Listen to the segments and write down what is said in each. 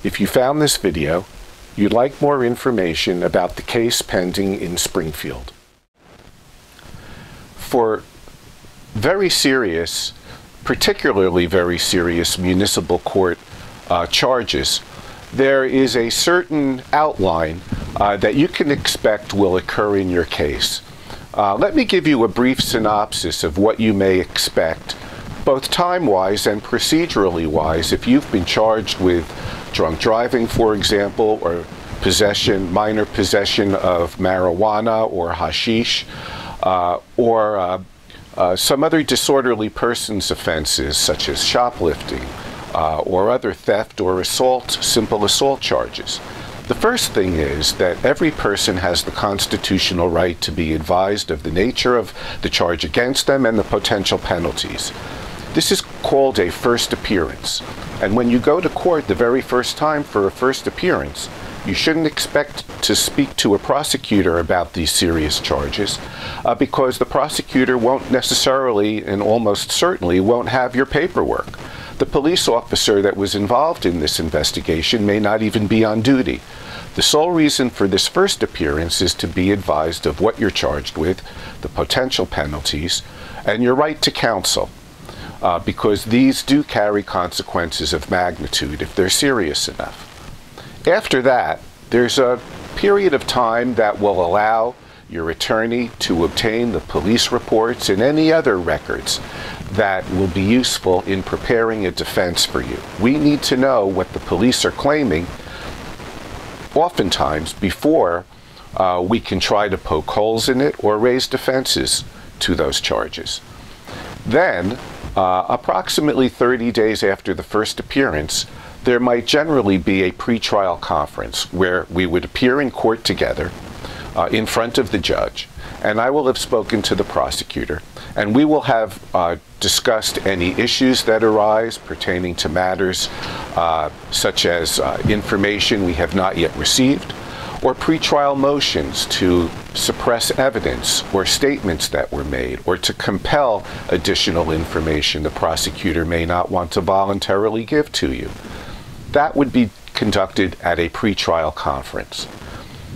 If you found this video, you'd like more information about the case pending in Springfield. For very serious, particularly very serious municipal court charges, there is a certain outline that you can expect will occur in your case. Let me give you a brief synopsis of what you may expect, both time-wise and procedurally-wise, if you've been charged with drunk driving, for example, or minor possession of marijuana or hashish, or some other disorderly persons offenses such as shoplifting or other theft or assault, simple assault charges. The first thing is that every person has the constitutional right to be advised of the nature of the charge against them and the potential penalties. This is called a first appearance. And when you go to court the very first time for a first appearance, you shouldn't expect to speak to a prosecutor about these serious charges because the prosecutor won't necessarily and almost certainly won't have your paperwork. The police officer that was involved in this investigation may not even be on duty. The sole reason for this first appearance is to be advised of what you're charged with, the potential penalties, and your right to counsel, because these do carry consequences of magnitude if they're serious enough. After that, there's a period of time that will allow your attorney to obtain the police reports and any other records that will be useful in preparing a defense for you. We need to know what the police are claiming oftentimes before we can try to poke holes in it or raise defenses to those charges. Then, approximately 30 days after the first appearance, there might generally be a pretrial conference where we would appear in court together in front of the judge, and I will have spoken to the prosecutor, and we will have discussed any issues that arise pertaining to matters such as information we have not yet received, or pretrial motions to suppress evidence or statements that were made, or to compel additional information the prosecutor may not want to voluntarily give to you. That would be conducted at a pretrial conference.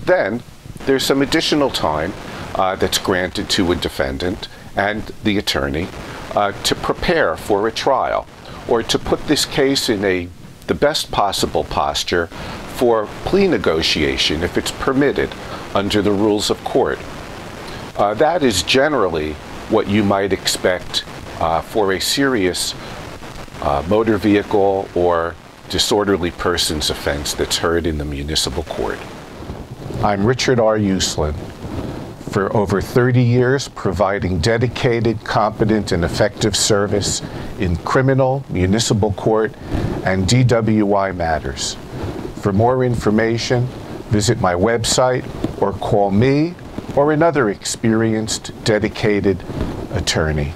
Then there's some additional time that's granted to a defendant and the attorney to prepare for a trial, or to put this case in the best possible posture for plea negotiation if it's permitted under the rules of court. That is generally what you might expect for a serious motor vehicle or disorderly persons offense that's heard in the municipal court. I'm Richard R. Uslan. For over 30 years, providing dedicated, competent, and effective service in criminal, municipal court, and DWI matters. For more information, visit my website or call me or another experienced, dedicated attorney.